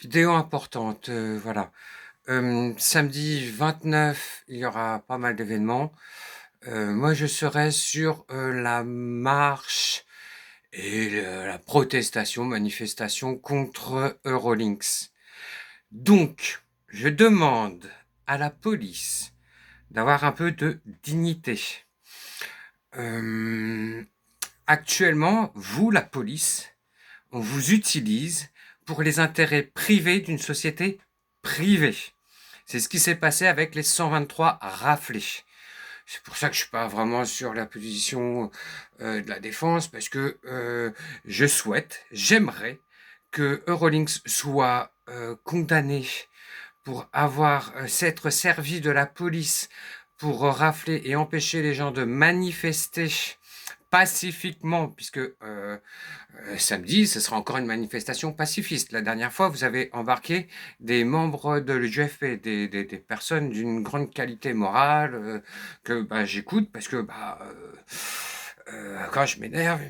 Vidéo importante, voilà. Samedi 29, il y aura pas mal d'événements. Moi, je serai sur la marche et la protestation, manifestation contre Eurolinks. Donc, je demande à la police d'avoir un peu de dignité. Euh, Actuellement, vous, la police, on vous utilise pour les intérêts privés d'une société privée. C'est ce qui s'est passé avec les 123 raflés. C'est pour ça que je suis pas vraiment sur la position de la défense, parce que j'aimerais que Eurolinks soit condamné pour avoir s'être servi de la police pour rafler et empêcher les gens de manifester pacifiquement, puisque samedi, ce sera encore une manifestation pacifiste. La dernière fois, vous avez embarqué des membres de l'UFP, des personnes d'une grande qualité morale que bah, j'écoute parce que quand je m'énerve,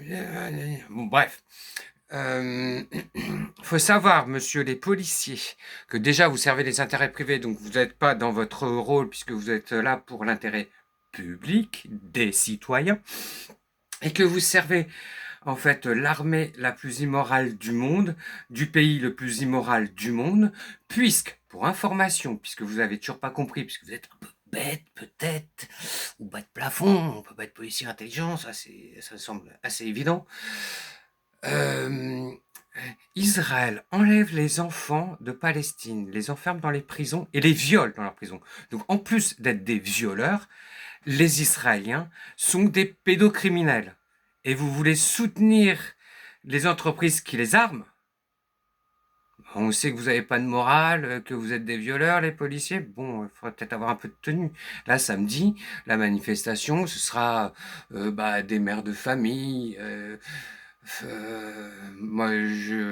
bon, bref. Faut savoir, monsieur les policiers, que déjà vous servez les intérêts privés, donc vous n'êtes pas dans votre rôle puisque vous êtes là pour l'intérêt public des citoyens et que vous servez en fait l'armée la plus immorale du monde, du pays le plus immoral du monde, puisque, pour information, puisque vous avez toujours pas compris, puisque vous êtes un peu bête peut-être, ou bas de plafond, on peut pas être policier intelligent, ça semble assez évident. Euh, Israël enlève les enfants de Palestine, les enferme dans les prisons et les viole dans leurs prisons. Donc en plus d'être des violeurs, les Israéliens sont des pédocriminels. Et vous voulez soutenir les entreprises qui les arment? On sait que vous n'avez pas de morale, que vous êtes des violeurs, les policiers. Bon, il faudrait peut-être avoir un peu de tenue. Là, samedi, la manifestation, ce sera des mères de famille. Moi,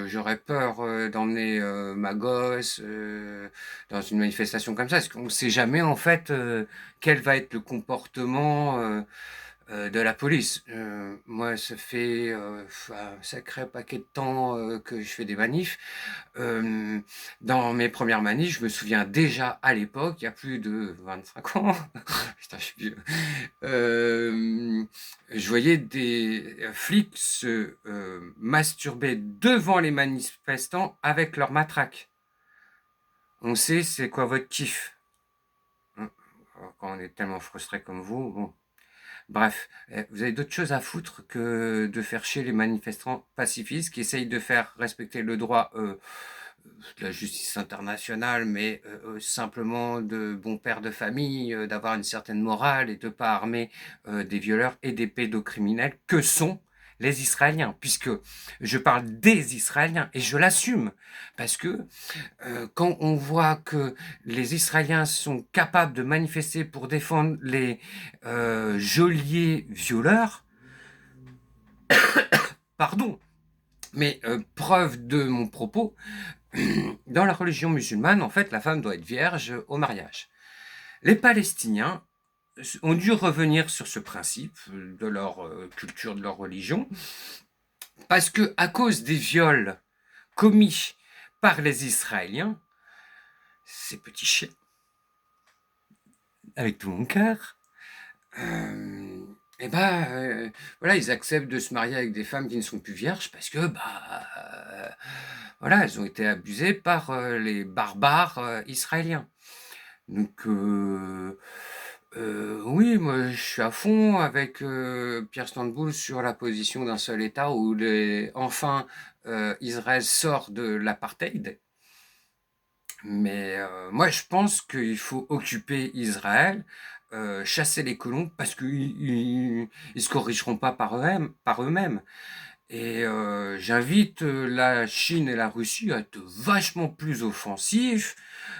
j'aurais peur d'emmener ma gosse dans une manifestation comme ça, parce qu'on ne sait jamais en fait quel va être le comportement de la police. Moi, ça fait un sacré paquet de temps que je fais des manifs. Euh, Dans mes premières manifs, je me souviens déjà à l'époque, il y a plus de 25 ans, putain, je suis vieux, euh, je voyais des flics se masturber devant les manifestants avec leur matraque. On sait c'est quoi votre kiff. Quand on est tellement frustré comme vous, bon. Bref, vous avez d'autres choses à foutre que de faire chier les manifestants pacifistes qui essayent de faire respecter le droit de la justice internationale, mais simplement de bons pères de famille, d'avoir une certaine morale et de ne pas armer des violeurs et des pédocriminels que sont les Israéliens, puisque je parle des Israéliens et je l'assume, parce que quand on voit que les Israéliens sont capables de manifester pour défendre les geôliers violeurs, pardon, mais preuve de mon propos, dans la religion musulmane, en fait, la femme doit être vierge au mariage. Les Palestiniens ont dû revenir sur ce principe de leur culture, de leur religion, parce que à cause des viols commis par les Israéliens, ces petits chiens, avec tout mon cœur, euh, voilà, ils acceptent de se marier avec des femmes qui ne sont plus vierges parce que voilà, elles ont été abusées par les barbares israéliens. Donc oui, moi je suis à fond avec Pierre Stamboul sur la position d'un seul État où enfin Israël sort de l'apartheid. Mais moi, je pense qu'il faut occuper Israël, chasser les colons, parce qu'ils ne se corrigeront pas par eux-mêmes. Et j'invite la Chine et la Russie à être vachement plus offensifs,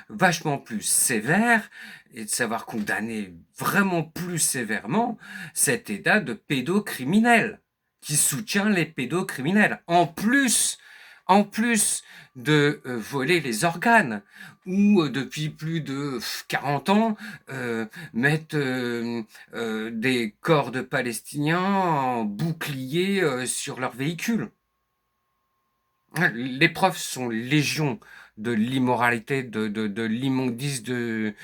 vachement plus sévères, et de savoir condamner vraiment plus sévèrement cet État de pédocriminels, qui soutient les pédocriminels. En plus de voler les organes, ou depuis plus de 40 ans, mettent des corps de Palestiniens en bouclier sur leur véhicule. Les preuves sont légion de l'immoralité, de l'immondice de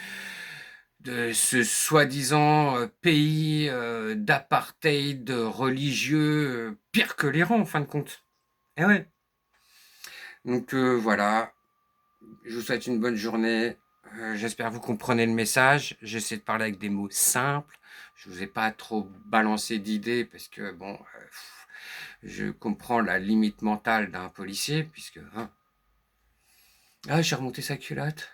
ce soi-disant pays d'apartheid religieux, pire que l'Iran en fin de compte. Eh ouais. Donc voilà, je vous souhaite une bonne journée. J'espère que vous comprenez le message. J'essaie de parler avec des mots simples. Je vous ai pas trop balancé d'idées parce que bon, je comprends la limite mentale d'un policier puisque hein. Ah, j'ai remonté sa culotte.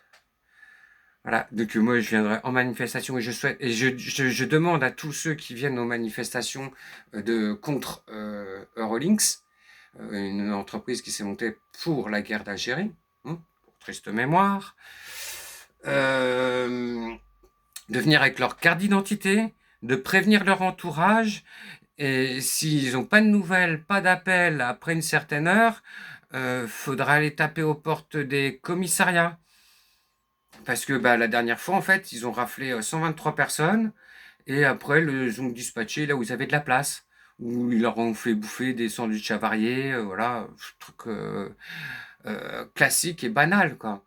Voilà, donc moi je viendrai en manifestation et je souhaite et je demande à tous ceux qui viennent aux manifestations de contre Eurolinks, une entreprise qui s'est montée pour la guerre d'Algérie, hein, pour triste mémoire, de venir avec leur carte d'identité, de prévenir leur entourage, et s'ils n'ont pas de nouvelles, pas d'appel après une certaine heure, faudra aller taper aux portes des commissariats. Parce que bah, la dernière fois, en fait, ils ont raflé 123 personnes et après, ils les ont dispatchés là où ils avaient de la place. Où ils leur ont fait bouffer des sandwichs avariés, voilà, truc classique et banal, quoi.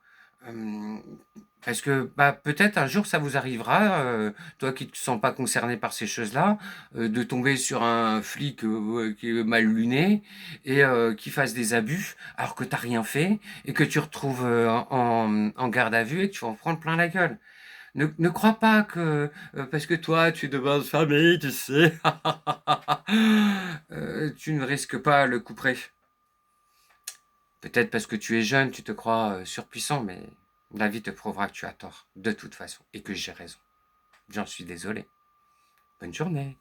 Euh, Parce que bah, peut-être un jour ça vous arrivera, toi qui ne te sens pas concerné par ces choses-là, de tomber sur un flic qui est mal luné et qui fasse des abus alors que t'as rien fait et que tu retrouves en garde à vue et que tu vas en prendre plein la gueule. Ne crois pas que parce que toi tu es de bonne famille, tu sais, tu ne risques pas le couperet. Peut-être parce que tu es jeune, tu te crois surpuissant, mais la vie te prouvera que tu as tort, de toute façon, et que j'ai raison. J'en suis désolé. Bonne journée.